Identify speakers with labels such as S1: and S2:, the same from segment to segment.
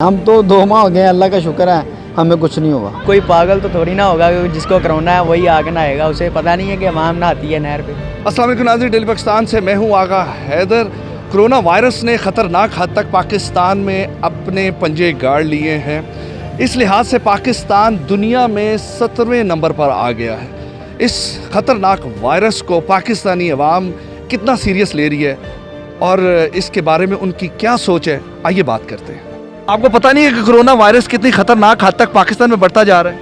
S1: हम तो 2 माह हो गए, अल्लाह का शुक्र है हमें कुछ नहीं हुआ।
S2: कोई पागल तो थोड़ी ना होगा कि जिसको कोरोना है वही आगे ना आएगा, उसे पता नहीं है कि हमाम नहाती है नहर पे।
S3: अस्सलाम वालेकुम नाज़रीन, डेली पाकिस्तान से मैं हूं आगा हैदर। कोरोना वायरस ने ख़तरनाक हद तक पाकिस्तान में अपने पंजे गाड़ लिए हैं। इस लिहाज से पाकिस्तान दुनिया में 17वें नंबर पर आ गया है। इस ख़तरनाक वायरस को पाकिस्तानी अवाम कितना सीरियस ले रही है और इसके बारे में उनकी क्या सोच है, आइए बात करते हैं। आपको पता नहीं है कि कोरोना वायरस कितनी ख़तरनाक हद तक पाकिस्तान में बढ़ता जा रहा है?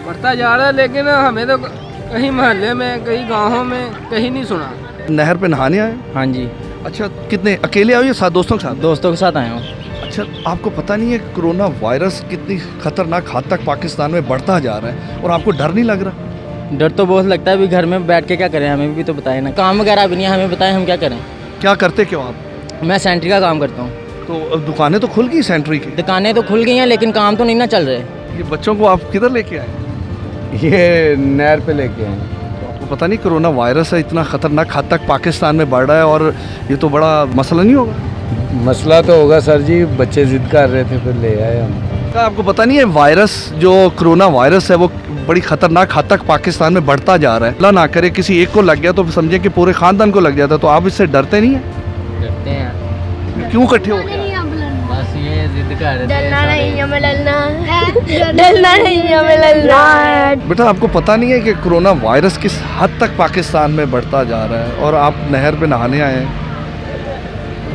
S4: बढ़ता जा रहा है, लेकिन हमें तो कहीं मोहल्ले में, कहीं गाँवों में कहीं नहीं सुना।
S3: नहर पे नहाने आए?
S2: हाँ जी,
S3: अच्छा, कितने अकेले आए या साथ दोस्तों के साथ?
S2: दोस्तों के साथ आए हूँ।
S3: अच्छा, आपको पता नहीं है कि कोरोना वायरस कितनी ख़तरनाक हद तक पाकिस्तान में बढ़ता जा रहा है और आपको डर नहीं लग रहा?
S2: डर तो बहुत लगता है, अभी घर में बैठ के क्या करें, हमें भी तो बताए ना, काम वगैरह भी नहीं है, हमें बताएं हम क्या करें।
S3: क्या करते क्यों आप?
S2: मैं सेंट्री का काम करता हूँ।
S3: तो दुकानें तो खुल गई सेंट्री की?
S2: दुकानें तो खुल गई हैं लेकिन काम तो नहीं ना चल रहे।
S3: ये बच्चों को आप किधर लेके आए?
S1: ये नहर पे लेके आए।
S3: तो आपको पता नहीं कोरोना वायरस है इतना ख़तरनाक हद तक पाकिस्तान में बढ़ रहा है और ये तो बड़ा मसला नहीं होगा?
S1: मसला तो होगा सर जी, बच्चे जिद कर रहे थे फिर ले आए हम।
S3: क्या आपको पता नहीं है वायरस जो कोरोना वायरस है वो बड़ी ख़तरनाक हद तक पाकिस्तान में बढ़ता जा रहा है? अल्लाह ना करे किसी एक को लग गया तो समझे कि पूरे ख़ानदान को लग जाता, तो आप इससे डरते नहीं हैं?
S2: डरते हैं,
S3: क्यों इकट्ठे हो गए?
S2: बस ये जिद कर रहे
S5: डरना नहीं हमें, डरना है, डरना नहीं हमें, डरना है।
S3: बेटा, आपको पता नहीं है कि कोरोना वायरस किस हद तक पाकिस्तान में बढ़ता जा रहा है और आप नहर पे नहाने आए हैं?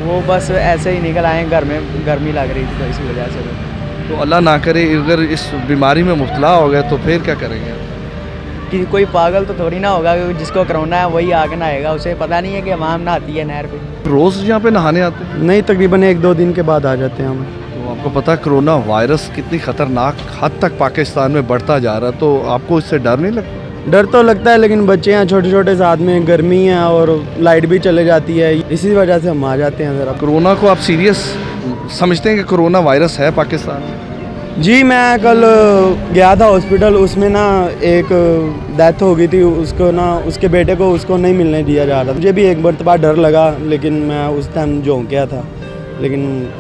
S2: वो बस ऐसे ही निकल आए, घर में गर्मी लग रही थी तो इसी वजह से।
S3: तो अल्लाह ना करे अगर इस बीमारी में मुब्तला हो गए तो फिर क्या करेंगे?
S2: कि कोई पागल तो थोड़ी ना होगा कि जिसको कोरोना है वही आगे ना आएगा, उसे पता नहीं है कि हमाम नहाती है नहर पे।
S3: रोज़ यहाँ पे नहाने आते हैं?
S1: नहीं, तकरीबन 1-2 दिन के बाद आ जाते हैं हम।
S3: तो आपको पता है कोरोना वायरस कितनी ख़तरनाक हद तक पाकिस्तान में बढ़ता जा रहा है, तो आपको इससे डर नहीं लगता?
S1: डर तो लगता है, लेकिन बच्चे हैं छोटे छोटे, साथ में गर्मी है और लाइट भी चले जाती है, इसी वजह से हम आ जाते हैं ज़रा।
S3: कोरोना को आप सीरियस समझते हैं कि कोरोना वायरस है पाकिस्तान में?
S1: जी, मैं कल गया था हॉस्पिटल, उसमें ना एक डेथ हो गई थी, उसको ना उसके बेटे को उसको नहीं मिलने दिया जा रहा था। मुझे भी एक मरतबा डर लगा, लेकिन मैं उस टाइम झोंक गया था, लेकिन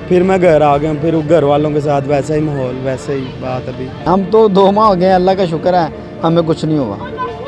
S1: फिर मैं घर आ गया। फिर घर वालों के साथ वैसा ही माहौल, वैसे ही बात। अभी हम तो 2 माह हो गए, अल्लाह का शुक्र है हमें कुछ नहीं हुआ।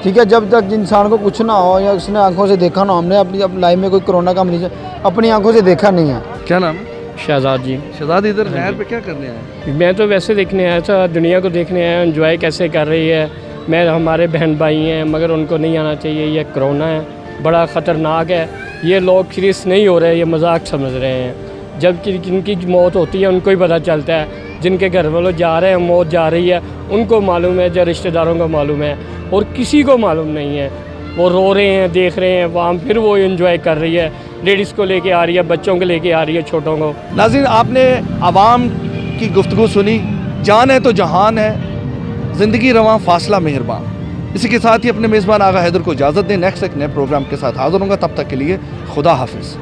S1: ठीक है, जब तक इंसान को कुछ ना हो या उसने आंखों से देखा ना, हमने अपनी लाइफ में कोई कोरोना का मरीज अपनी आंखों से देखा नहीं है।
S3: क्या नाम है?
S4: शहजाद जी।
S3: शहजाद, इधर नहर पे क्या करने आए?
S4: मैं तो वैसे देखने आया था, दुनिया को देखने आया, एंजॉय कैसे कर रही है। मैं हमारे बहन भाई हैं मगर उनको नहीं आना चाहिए, ये कोरोना है, बड़ा ख़तरनाक है। ये लोग सीरियस नहीं हो रहे, ये मजाक समझ रहे हैं। जबकि जिनकी मौत होती है उनको ही पता चलता है, जिनके घर वालों जा रहे हैं, मौत जा रही है, उनको मालूम है, जो रिश्तेदारों को मालूम है, और किसी को मालूम नहीं है। वो रो रहे हैं, देख रहे हैं वहाँ, फिर वो एंजॉय कर रही है, लेडीज़ को लेके आ रही है, बच्चों को लेके आ रही है, छोटों को।
S3: नाज़रीन, आपने आवाम की गुफ्तगू सुनी। जान है तो जहान है, ज़िंदगी रवां फासला मेहरबान। इसी के साथ ही अपने मेज़बान आगा हैदर को इजाज़त दें। नेक्स्ट एक नए प्रोग्राम के साथ हाज़िर होंगे, तब तक के लिए खुदा हाफिज़।